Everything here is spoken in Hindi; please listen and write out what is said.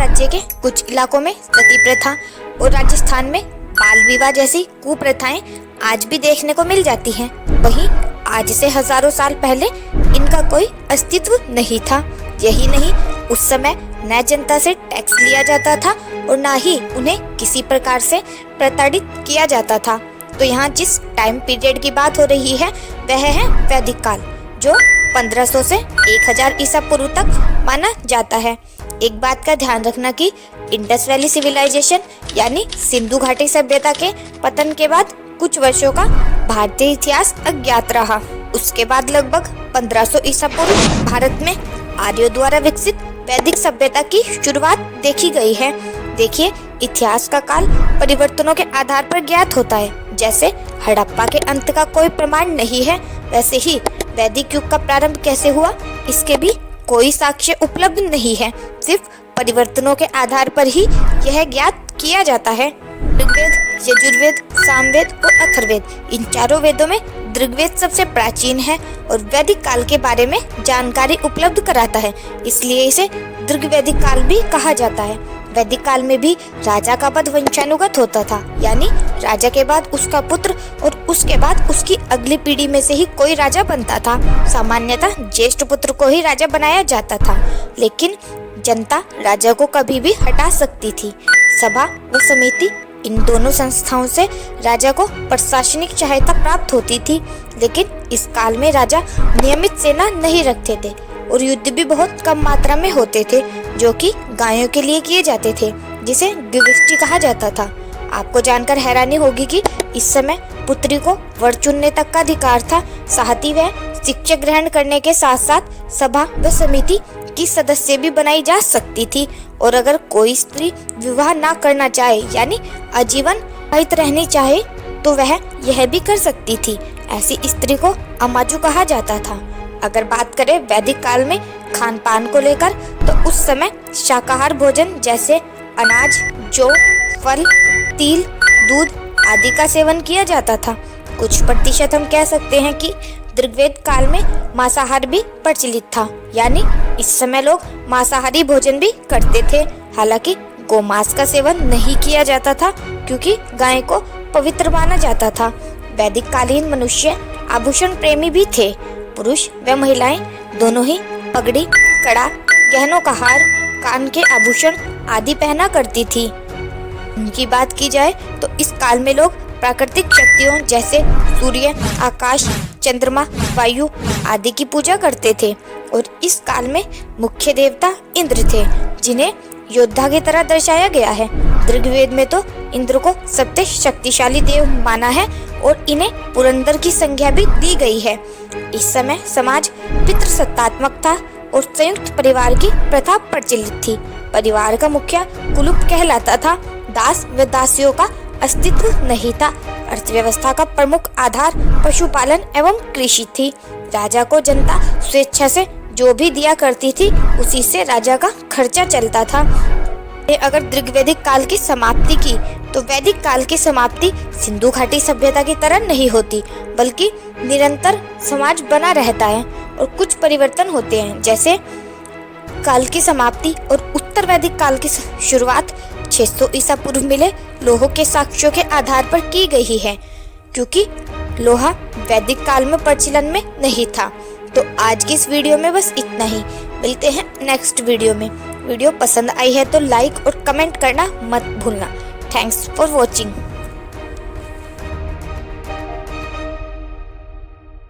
राज्य के कुछ इलाकों में सती प्रथा और राजस्थान में बाल विवाह जैसी कुप्रथाएं आज भी देखने को मिल जाती हैं। वहीं आज से हजारों साल पहले इनका कोई अस्तित्व नहीं था। यही नहीं, उस समय न जनता से टैक्स लिया जाता था और न ही उन्हें किसी प्रकार से प्रताड़ित किया जाता था। तो यहाँ जिस टाइम पीरियड की बात हो रही है वह है वैदिक काल, जो 1500 से 1000 ईसा पूर्व तक माना जाता है। एक बात का ध्यान रखना कि इंडस वैली सिविलाइजेशन यानी सिंधु घाटी सभ्यता के पतन के बाद कुछ वर्षों का भारतीय इतिहास अज्ञात रहा। उसके बाद लगभग 1500 ईसा पूर्व भारत में आर्यों द्वारा विकसित वैदिक सभ्यता की शुरुआत देखी गई है। देखिए, इतिहास का काल परिवर्तनों के आधार पर ज्ञात होता है। जैसे हड़प्पा के अंत का कोई प्रमाण नहीं है, वैसे ही वैदिक युग का प्रारंभ कैसे हुआ इसके भी कोई साक्ष्य उपलब्ध नहीं है। सिर्फ परिवर्तनों के आधार पर ही यह ज्ञात किया जाता है। ऋग्वेद, यजुर्वेद, सामवेद और अथर्ववेद, इन चारों वेदों में ऋग्वेद सबसे प्राचीन है और वैदिक काल के बारे में जानकारी उपलब्ध कराता है, इसलिए इसे ऋग्वैदिक काल भी कहा जाता है। वैदिक काल में भी राजा का पद वंशानुगत होता था, यानी राजा के बाद उसका पुत्र और उसके बाद उसकी अगली पीढ़ी में से ही कोई राजा बनता था। सामान्यतः ज्येष्ठ पुत्र को ही राजा बनाया जाता था, लेकिन जनता राजा को कभी भी हटा सकती थी। सभा व समिति, इन दोनों संस्थाओं से राजा को प्रशासनिक सहायता प्राप्त होती थी। लेकिन इस काल में राजा नियमित सेना नहीं रखते थे और युद्ध भी बहुत कम मात्रा में होते थे, जो कि गायों के लिए किए जाते थे, जिसे द्विवृष्टि कहा जाता था। आपको जानकर हैरानी होगी कि इस समय पुत्री को वर चुनने तक का अधिकार था। साथ ही वह शिक्षा ग्रहण करने के साथ साथ सभा व समिति की सदस्य भी बनाई जा सकती थी। और अगर कोई स्त्री विवाह ना करना चाहे यानी आजीवन विवाहित रहनी चाहे तो वह यह भी कर सकती थी। ऐसी स्त्री को अमाजु कहा जाता था। अगर बात करें वैदिक काल में खान पान को लेकर, तो उस समय शाकाहार भोजन जैसे अनाज, जौ, फल, तिल, दूध आदि का सेवन किया जाता था। कुछ प्रतिशत हम कह सकते हैं कि ऋग्वेद काल में मांसाहार भी प्रचलित था, यानी इस समय लोग मांसाहारी भोजन भी करते थे। हालांकि गोमांस का सेवन नहीं किया जाता था, क्योंकि गाय को पवित्र माना जाता था। वैदिक कालीन मनुष्य आभूषण प्रेमी भी थे। पुरुष व महिलाएं दोनों ही पगड़ी, कड़ा, गहनों का हार, कान के आभूषण आदि पहना करती थी। उनकी बात की जाए तो इस काल में लोग प्राकृतिक शक्तियों जैसे सूर्य, आकाश, चंद्रमा, वायु आदि की पूजा करते थे। और इस काल में मुख्य देवता इंद्र थे, जिन्हें योद्धा की तरह दर्शाया गया है। ऋग्वेद में तो इंद्र को सबसे शक्तिशाली देव माना है और इन्हें पुरंदर की संज्ञा भी दी गई है। इस समय समाज पितृसत्तात्मक था और संयुक्त परिवार की प्रथा प्रचलित थी। परिवार का मुखिया कुलूप कहलाता था। दास व दासियों का अस्तित्व नहीं था। अर्थव्यवस्था का प्रमुख आधार पशुपालन एवं कृषि थी। राजा को जनता स्वेच्छा से जो भी दिया करती थी, उसी से राजा का खर्चा चलता था। अगर ऋग्वैदिक काल की समाप्ति की तो वैदिक काल की समाप्ति सिंधु घाटी सभ्यता की तरह नहीं होती, बल्कि निरंतर समाज बना रहता है और कुछ परिवर्तन होते हैं। जैसे काल की समाप्ति और उत्तर वैदिक काल की शुरुआत 600 ईसा पूर्व मिले लोहों के साक्ष्यों के आधार पर की गई है, क्योंकि लोहा वैदिक काल में प्रचलन में नहीं था। तो आज की इस वीडियो में बस इतना ही। मिलते हैं नेक्स्ट वीडियो में। वीडियो पसंद आई है तो लाइक और कमेंट करना मत भूलना। Thanks for watching.